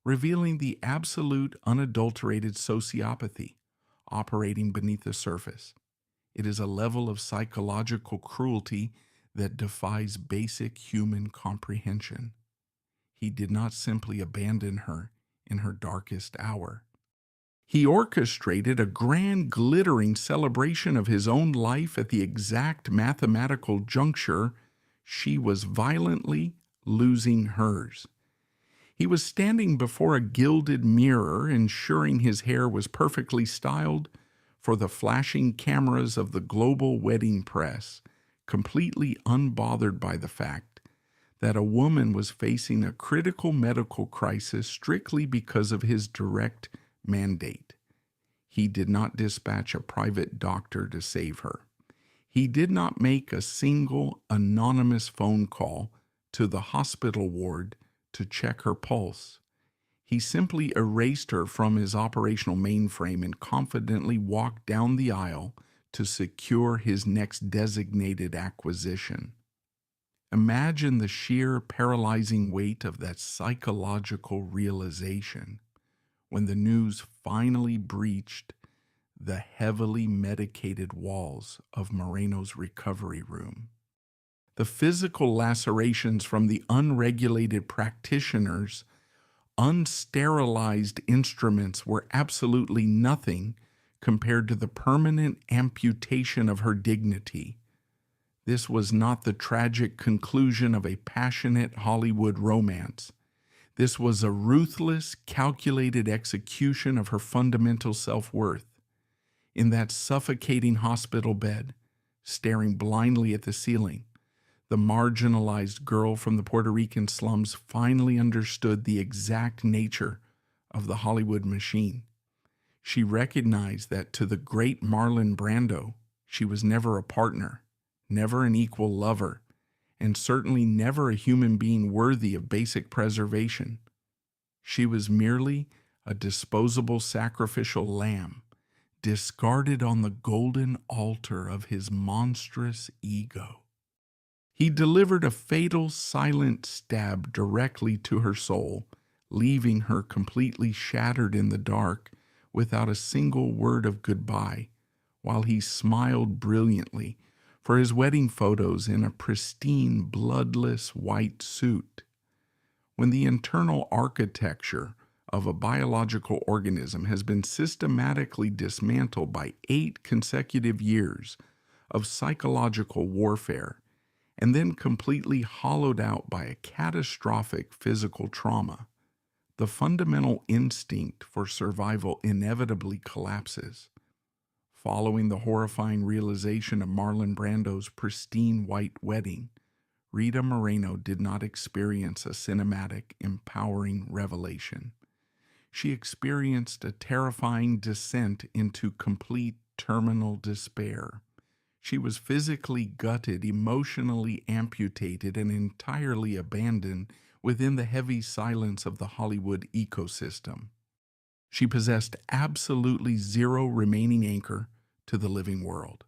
revealing the absolute, unadulterated sociopathy operating beneath the surface. It is a level of psychological cruelty that defies basic human comprehension. He did not simply abandon her in her darkest hour. He orchestrated a grand, glittering celebration of his own life at the exact mathematical juncture she was violently losing hers. He was standing before a gilded mirror, ensuring his hair was perfectly styled for the flashing cameras of the global wedding press, completely unbothered by the fact that a woman was facing a critical medical crisis strictly because of his direct mandate. He did not dispatch a private doctor to save her. He did not make a single anonymous phone call to the hospital ward to check her pulse. He simply erased her from his operational mainframe and confidently walked down the aisle to secure his next designated acquisition. Imagine the sheer paralyzing weight of that psychological realization when the news finally breached the heavily medicated walls of Moreno's recovery room. The physical lacerations from the unregulated practitioners' unsterilized instruments were absolutely nothing compared to the permanent amputation of her dignity. This was not the tragic conclusion of a passionate Hollywood romance. This was a ruthless, calculated execution of her fundamental self-worth. In that suffocating hospital bed, staring blindly at the ceiling, the marginalized girl from the Puerto Rican slums finally understood the exact nature of the Hollywood machine. She recognized that to the great Marlon Brando, she was never a partner, never an equal lover, and certainly never a human being worthy of basic preservation. She was merely a disposable sacrificial lamb, discarded on the golden altar of his monstrous ego. He delivered a fatal, silent stab directly to her soul, leaving her completely shattered in the dark without a single word of goodbye, while he smiled brilliantly for his wedding photos in a pristine, bloodless white suit. When the internal architecture of a biological organism has been systematically dismantled by 8 consecutive years of psychological warfare, and then completely hollowed out by a catastrophic physical trauma, The fundamental instinct for survival inevitably collapses. Following the horrifying realization of Marlon Brando's pristine white wedding, Rita Moreno did not experience a cinematic, empowering revelation. She experienced a terrifying descent into complete terminal despair. She was physically gutted, emotionally amputated, and entirely abandoned within the heavy silence of the Hollywood ecosystem. She possessed absolutely zero remaining anchor to the living world.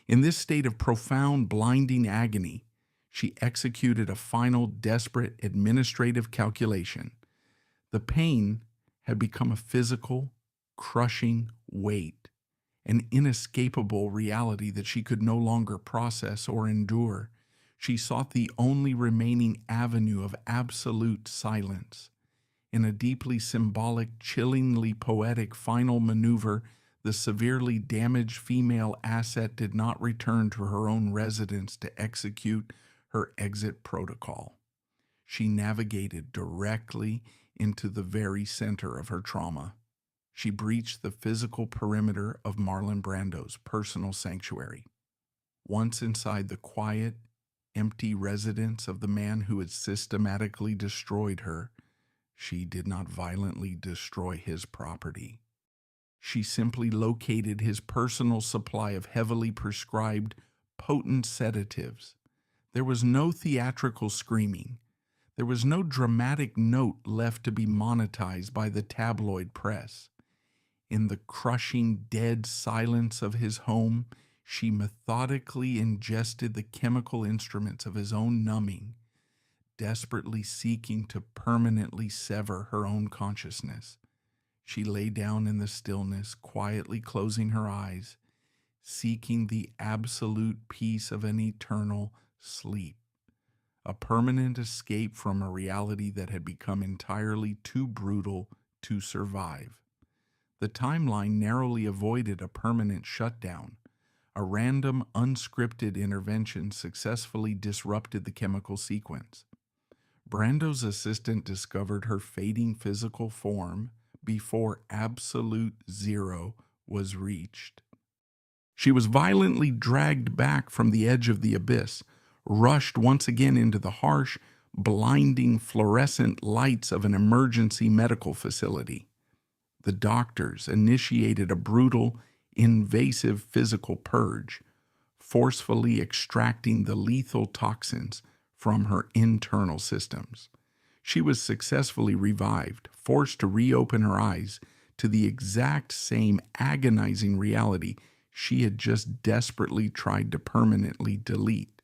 In this state of profound, blinding agony, she executed a final, desperate administrative calculation. The pain had become a physical, crushing weight, an inescapable reality that she could no longer process or endure. She sought the only remaining avenue of absolute silence. In a deeply symbolic, chillingly poetic final maneuver, the severely damaged female asset did not return to her own residence to execute her exit protocol. She navigated directly into the very center of her trauma. She breached the physical perimeter of Marlon Brando's personal sanctuary. Once inside the quiet, empty residence of the man who had systematically destroyed her, she did not violently destroy his property. She simply located his personal supply of heavily prescribed, potent sedatives. There was no theatrical screaming. There was no dramatic note left to be monetized by the tabloid press. In the crushing, dead silence of his home, she methodically ingested the chemical instruments of his own numbing, desperately seeking to permanently sever her own consciousness. She lay down in the stillness, quietly closing her eyes, seeking the absolute peace of an eternal sleep, a permanent escape from a reality that had become entirely too brutal to survive. The timeline narrowly avoided a permanent shutdown. A random, unscripted intervention successfully disrupted the chemical sequence. Brando's assistant discovered her fading physical form before absolute zero was reached. She was violently dragged back from the edge of the abyss, rushed once again into the harsh, blinding fluorescent lights of an emergency medical facility. The doctors initiated a brutal, invasive physical purge, forcefully extracting the lethal toxins from her internal systems. She was successfully revived, forced to reopen her eyes to the exact same agonizing reality she had just desperately tried to permanently delete.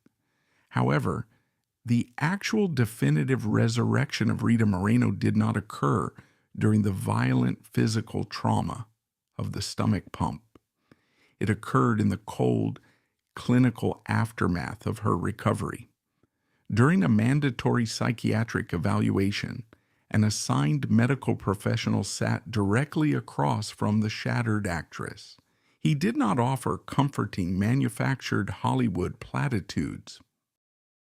However, the actual definitive resurrection of Rita Moreno did not occur during the violent physical trauma of the stomach pump. It occurred in the cold, clinical aftermath of her recovery. During a mandatory psychiatric evaluation, an assigned medical professional sat directly across from the shattered actress. He did not offer comforting, manufactured Hollywood platitudes.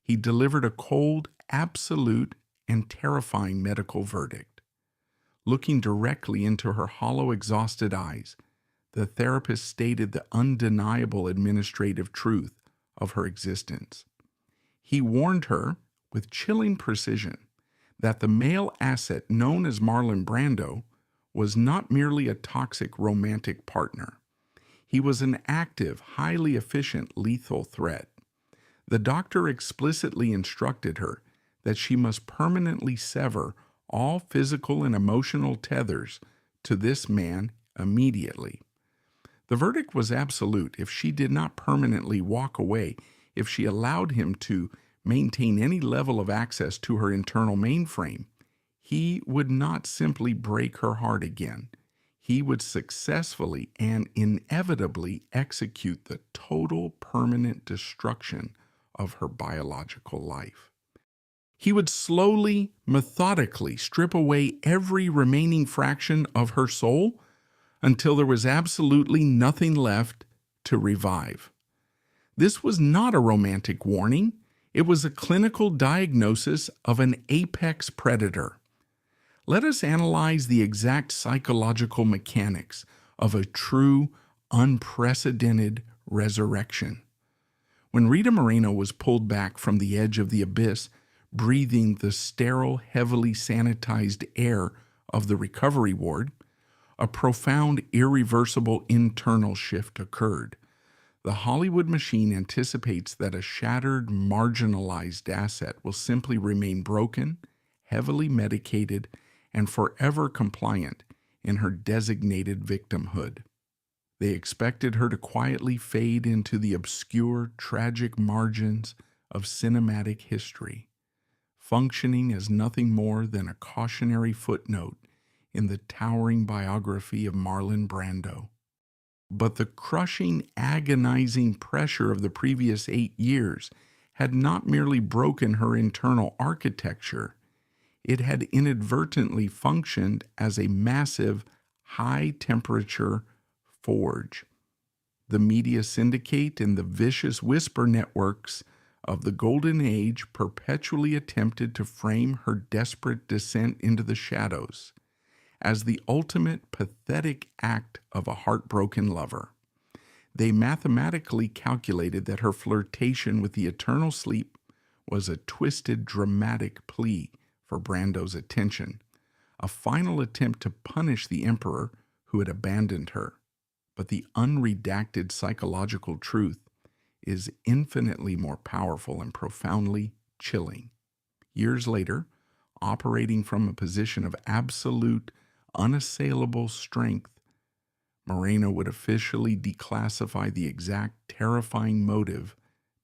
He delivered a cold, absolute, and terrifying medical verdict. Looking directly into her hollow, exhausted eyes, the therapist stated the undeniable administrative truth of her existence. He warned her, with chilling precision, that the male asset known as Marlon Brando was not merely a toxic romantic partner. He was an active, highly efficient, lethal threat. The doctor explicitly instructed her that she must permanently sever all physical and emotional tethers to this man immediately. The verdict was absolute. If she did not permanently walk away, if she allowed him to maintain any level of access to her internal mainframe, he would not simply break her heart again. He would successfully and inevitably execute the total permanent destruction of her biological life. He would slowly, methodically strip away every remaining fraction of her soul until there was absolutely nothing left to revive. This was not a romantic warning. It was a clinical diagnosis of an apex predator. Let us analyze the exact psychological mechanics of a true, unprecedented resurrection. When Rita Moreno was pulled back from the edge of the abyss, breathing the sterile, heavily sanitized air of the recovery ward, a profound, irreversible internal shift occurred. The Hollywood machine anticipates that a shattered, marginalized asset will simply remain broken, heavily medicated, and forever compliant in her designated victimhood. They expected her to quietly fade into the obscure, tragic margins of cinematic history, functioning as nothing more than a cautionary footnote in the towering biography of Marlon Brando. But the crushing, agonizing pressure of the previous 8 years had not merely broken her internal architecture, it had inadvertently functioned as a massive, high-temperature forge. The media syndicate and the vicious whisper networks of the Golden Age perpetually attempted to frame her desperate descent into the shadows as the ultimate pathetic act of a heartbroken lover. They mathematically calculated that her flirtation with the eternal sleep was a twisted, dramatic plea for Brando's attention, a final attempt to punish the emperor who had abandoned her. But the unredacted psychological truth is infinitely more powerful and profoundly chilling. Years later, operating from a position of absolute, unassailable strength, Moreno would officially declassify the exact terrifying motive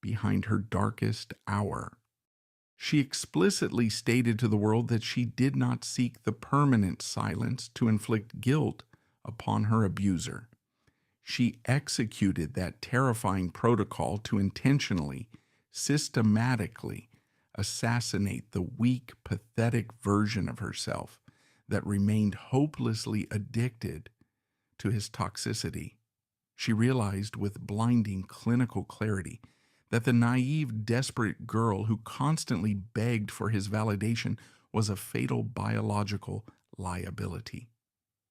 behind her darkest hour. She explicitly stated to the world that she did not seek the permanent silence to inflict guilt upon her abuser. She executed that terrifying protocol to intentionally, systematically assassinate the weak, pathetic version of herself that remained hopelessly addicted to his toxicity. She realized with blinding clinical clarity that the naive, desperate girl who constantly begged for his validation was a fatal biological liability.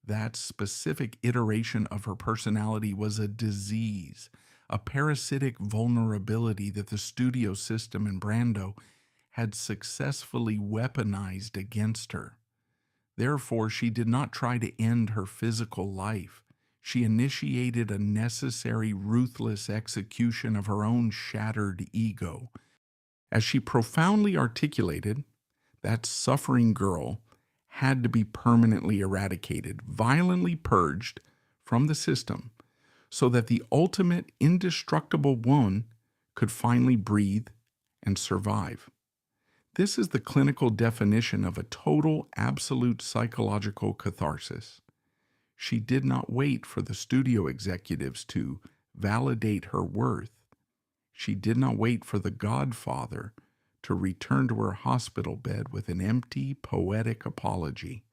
That specific iteration of her personality was a disease, a parasitic vulnerability that the studio system and Brando had successfully weaponized against her. Therefore, she did not try to end her physical life. She initiated a necessary, ruthless execution of her own shattered ego. As she profoundly articulated, that suffering girl had to be permanently eradicated, violently purged from the system, so that the ultimate indestructible one could finally breathe and survive. This is the clinical definition of a total, absolute psychological catharsis. She did not wait for the studio executives to validate her worth. She did not wait for the Godfather to return to her hospital bed with an empty, poetic apology.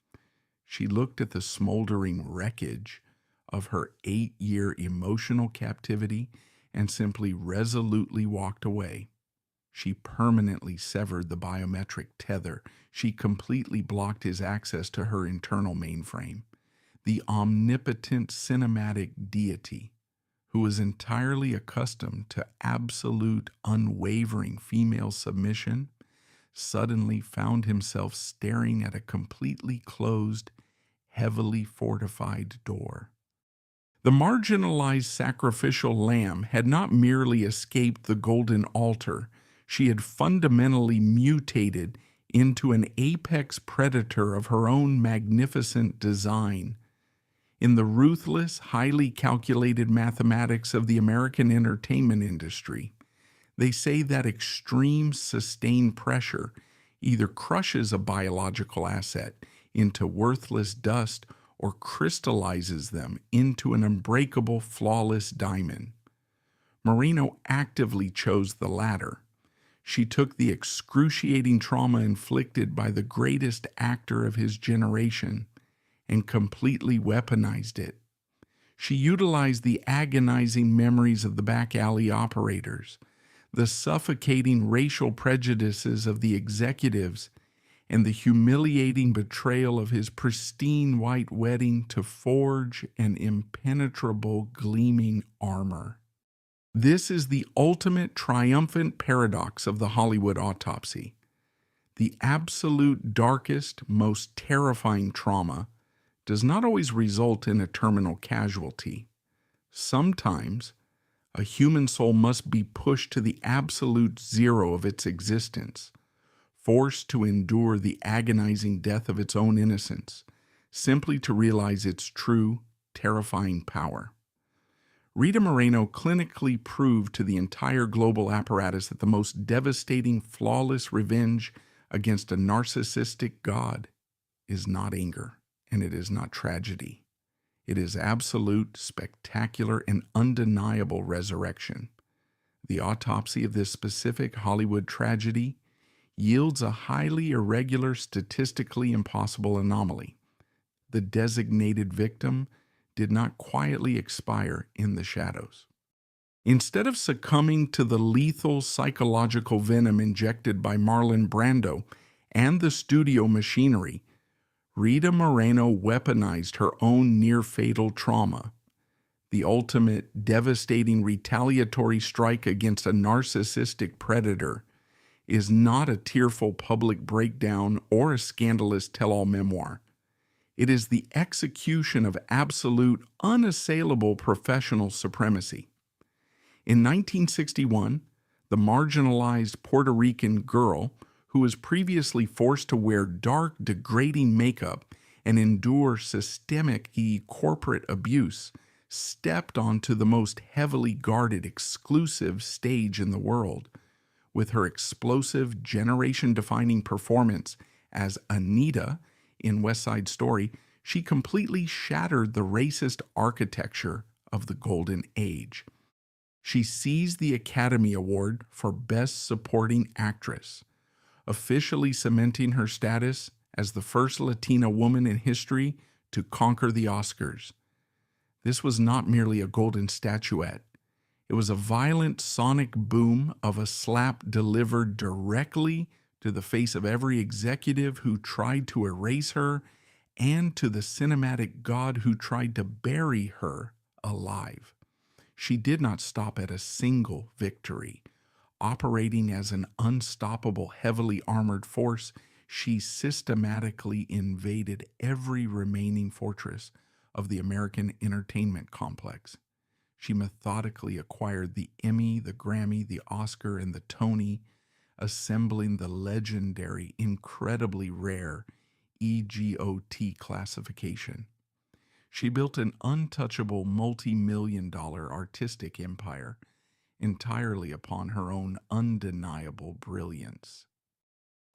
She looked at the smoldering wreckage of her 8-year emotional captivity and simply resolutely walked away. She permanently severed the biometric tether. She completely blocked his access to her internal mainframe. The omnipotent cinematic deity, who was entirely accustomed to absolute, unwavering female submission, suddenly found himself staring at a completely closed, heavily fortified door. The marginalized sacrificial lamb had not merely escaped the golden altar, she had fundamentally mutated into an apex predator of her own magnificent design. In the ruthless, highly calculated mathematics of the American entertainment industry, they say that extreme sustained pressure either crushes a biological asset into worthless dust or crystallizes them into an unbreakable, flawless diamond. Moreno actively chose the latter. She took the excruciating trauma inflicted by the greatest actor of his generation and completely weaponized it. She utilized the agonizing memories of the back alley operators, the suffocating racial prejudices of the executives, and the humiliating betrayal of his pristine white wedding to forge an impenetrable gleaming armor. This is the ultimate triumphant paradox of the Hollywood autopsy. The absolute darkest, most terrifying trauma does not always result in a terminal casualty. Sometimes, a human soul must be pushed to the absolute zero of its existence, forced to endure the agonizing death of its own innocence, simply to realize its true, terrifying power. Rita Moreno clinically proved to the entire global apparatus that the most devastating, flawless revenge against a narcissistic God is not anger, and it is not tragedy. It is absolute, spectacular, and undeniable resurrection. The autopsy of this specific Hollywood tragedy yields a highly irregular, statistically impossible anomaly. The designated victim did not quietly expire in the shadows. Instead of succumbing to the lethal psychological venom injected by Marlon Brando and the studio machinery, Rita Moreno weaponized her own near-fatal trauma. The ultimate, devastating retaliatory strike against a narcissistic predator is not a tearful public breakdown or a scandalous tell-all memoir. It is the execution of absolute, unassailable professional supremacy. In 1961, the marginalized Puerto Rican girl who was previously forced to wear dark, degrading makeup and endure systemic corporate abuse stepped onto the most heavily guarded, exclusive stage in the world. With her explosive, generation-defining performance as Anita in West Side Story, she completely shattered the racist architecture of the Golden Age. She seized the Academy Award for Best Supporting Actress, officially cementing her status as the first Latina woman in history to conquer the Oscars. This was not merely a golden statuette. It was a violent sonic boom of a slap delivered directly to the face of every executive who tried to erase her and to the cinematic god who tried to bury her alive. She did not stop at a single victory. Operating as an unstoppable, heavily armored force, she systematically invaded every remaining fortress of the American entertainment complex. She methodically acquired the Emmy, the Grammy, the Oscar, and the Tony, assembling the legendary, incredibly rare EGOT classification. She built an untouchable multi-million-dollar artistic empire entirely upon her own undeniable brilliance.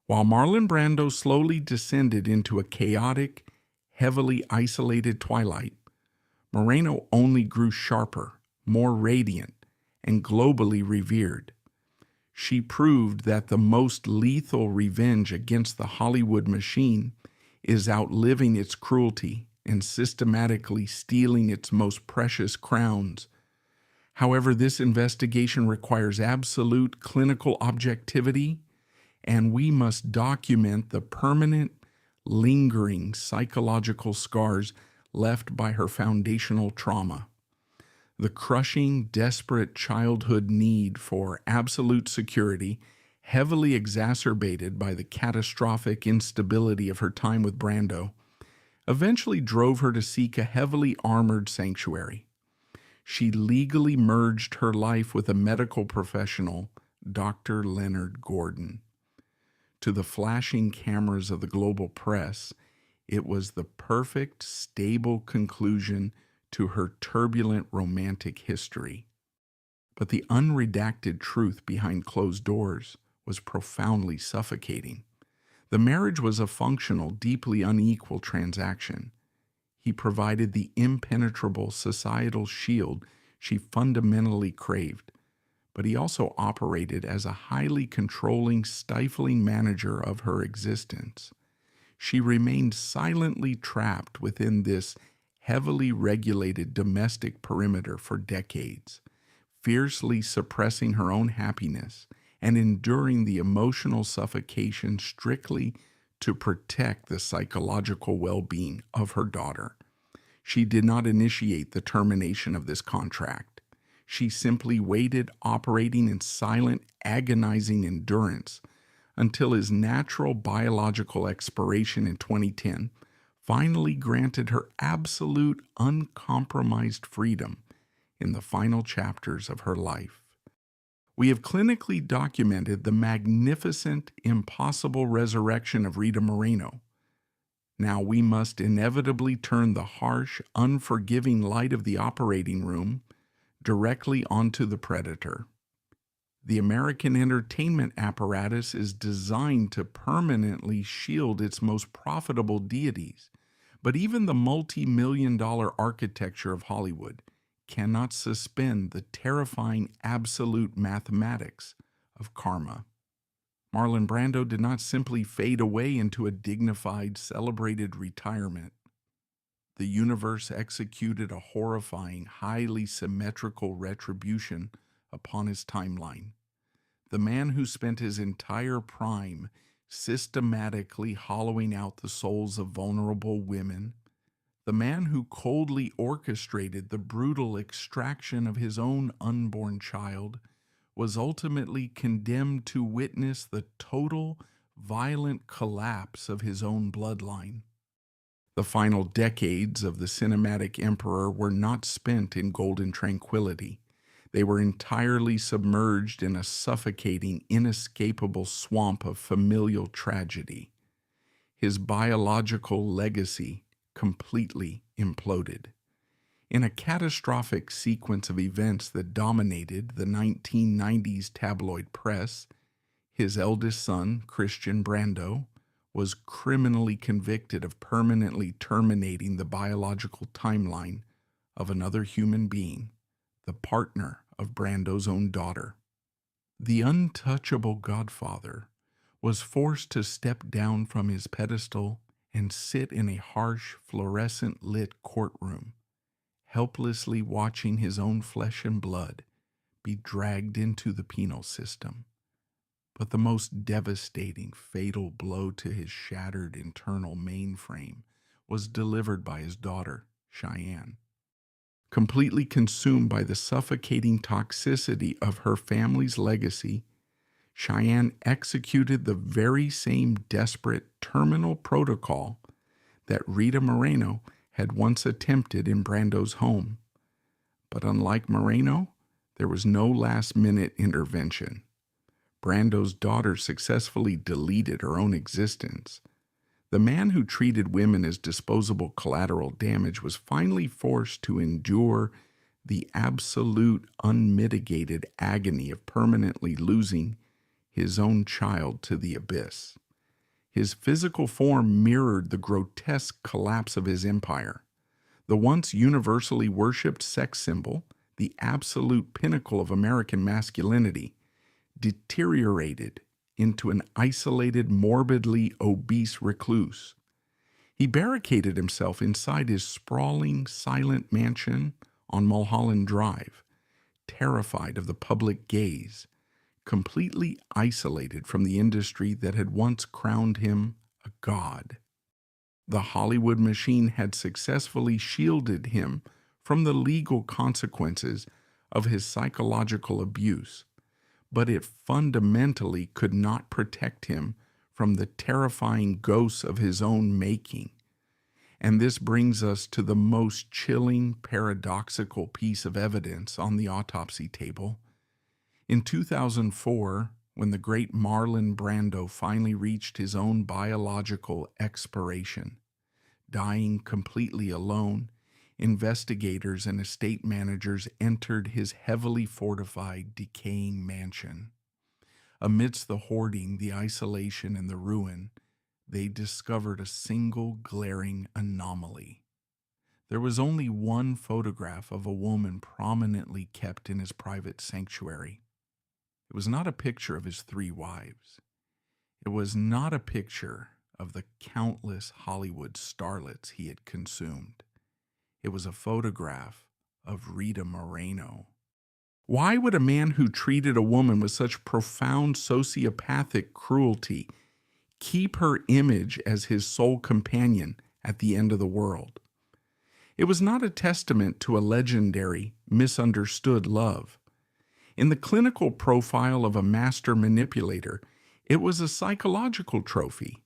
While Marlon Brando slowly descended into a chaotic, heavily isolated twilight, Moreno only grew sharper, more radiant, and globally revered. She proved that the most lethal revenge against the Hollywood machine is outliving its cruelty and systematically stealing its most precious crowns. However, this investigation requires absolute clinical objectivity, and we must document the permanent, lingering psychological scars left by her foundational trauma. The crushing, desperate childhood need for absolute security, heavily exacerbated by the catastrophic instability of her time with Brando, eventually drove her to seek a heavily armored sanctuary. She legally merged her life with a medical professional, Dr. Leonard Gordon. To the flashing cameras of the global press, it was the perfect, stable conclusion to her turbulent romantic history. But the unredacted truth behind closed doors was profoundly suffocating. The marriage was a functional, deeply unequal transaction. He provided the impenetrable societal shield she fundamentally craved, but he also operated as a highly controlling, stifling manager of her existence. She remained silently trapped within this heavily regulated domestic perimeter for decades, fiercely suppressing her own happiness and enduring the emotional suffocation strictly to protect the psychological well-being of her daughter. She did not initiate the termination of this contract. She simply waited, operating in silent, agonizing endurance until his natural biological expiration in 2010 finally granted her absolute, uncompromised freedom in the final chapters of her life. We have clinically documented the magnificent, impossible resurrection of Rita Moreno. Now we must inevitably turn the harsh, unforgiving light of the operating room directly onto the predator. The American entertainment apparatus is designed to permanently shield its most profitable deities, but even the multi-million-dollar architecture of Hollywood cannot suspend the terrifying absolute mathematics of karma. Marlon Brando did not simply fade away into a dignified, celebrated retirement. The universe executed a horrifying, highly symmetrical retribution upon his timeline. The man who spent his entire prime systematically hollowing out the souls of vulnerable women, the man who coldly orchestrated the brutal extraction of his own unborn child, was ultimately condemned to witness the total, violent collapse of his own bloodline. The final decades of the cinematic emperor were not spent in golden tranquility. They were entirely submerged in a suffocating, inescapable swamp of familial tragedy. His biological legacy completely imploded. In a catastrophic sequence of events that dominated the 1990s tabloid press, his eldest son, Christian Brando, was criminally convicted of permanently terminating the biological timeline of another human being, the partner of Brando's own daughter. The untouchable godfather was forced to step down from his pedestal and sit in a harsh, fluorescent-lit courtroom, helplessly watching his own flesh and blood be dragged into the penal system. But the most devastating, fatal blow to his shattered internal mainframe was delivered by his daughter, Cheyenne. Completely consumed by the suffocating toxicity of her family's legacy, Cheyenne executed the very same desperate terminal protocol that Rita Moreno had once attempted in Brando's home. But unlike Moreno, there was no last-minute intervention. Brando's daughter successfully deleted her own existence. The man who treated women as disposable collateral damage was finally forced to endure the absolute, unmitigated agony of permanently losing his own child to the abyss. His physical form mirrored the grotesque collapse of his empire. The once universally worshipped sex symbol, the absolute pinnacle of American masculinity, deteriorated into an isolated, morbidly obese recluse. He barricaded himself inside his sprawling, silent mansion on Mulholland Drive, terrified of the public gaze, completely isolated from the industry that had once crowned him a god. The Hollywood machine had successfully shielded him from the legal consequences of his psychological abuse, but it fundamentally could not protect him from the terrifying ghosts of his own making. And this brings us to the most chilling, paradoxical piece of evidence on the autopsy table. In 2004, when the great Marlon Brando finally reached his own biological expiration, dying completely alone, investigators and estate managers entered his heavily fortified, decaying mansion. Amidst the hoarding, the isolation, and the ruin, they discovered a single glaring anomaly. There was only one photograph of a woman prominently kept in his private sanctuary. It was not a picture of his 3 wives. It was not a picture of the countless Hollywood starlets he had consumed. It was a photograph of Rita Moreno. Why would a man who treated a woman with such profound sociopathic cruelty keep her image as his sole companion at the end of the world. It was not a testament to a legendary, misunderstood love. In the clinical profile of a master manipulator, it was a psychological trophy.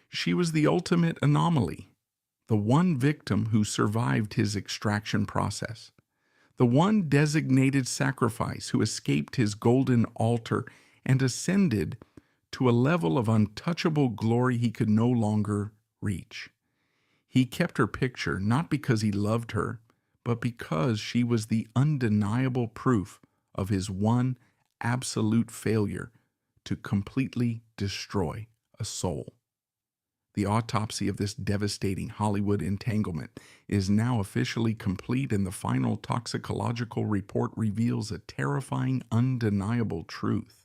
She was the ultimate anomaly, the one victim who survived his extraction process, the one designated sacrifice who escaped his golden altar and ascended to a level of untouchable glory he could no longer reach. He kept her picture not because he loved her, but because she was the undeniable proof of his one absolute failure to completely destroy a soul. The autopsy of this devastating Hollywood entanglement is now officially complete, and the final toxicological report reveals a terrifying, undeniable truth.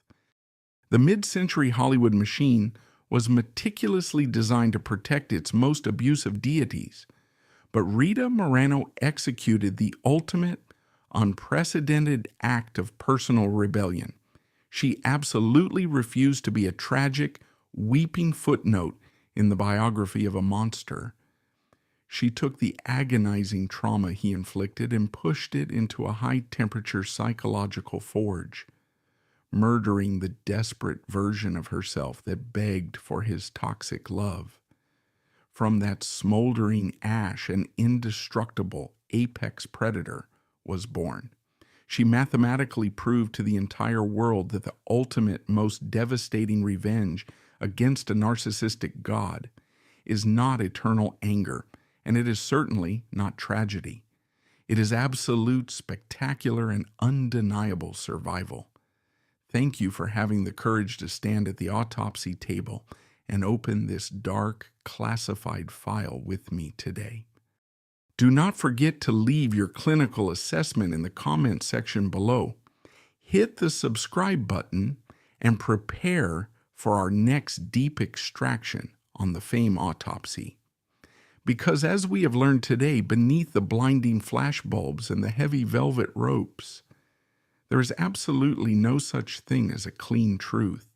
The mid-century Hollywood machine was meticulously designed to protect its most abusive deities, but Rita Moreno executed the ultimate, unprecedented act of personal rebellion. She absolutely refused to be a tragic, weeping footnote in the biography of a monster. She took the agonizing trauma he inflicted and pushed it into a high-temperature psychological forge, murdering the desperate version of herself that begged for his toxic love. From that smoldering ash, an indestructible apex predator was born. She mathematically proved to the entire world that the ultimate, most devastating revenge against a narcissistic god is not eternal anger, and it is certainly not tragedy. It is absolute, spectacular, and undeniable survival. Thank you for having the courage to stand at the autopsy table and open this dark, classified file with me today. Do not forget to leave your clinical assessment in the comment section below. Hit the subscribe button and prepare for our next deep extraction on the Fame Autopsy. Because as we have learned today, beneath the blinding flashbulbs and the heavy velvet ropes, there is absolutely no such thing as a clean truth.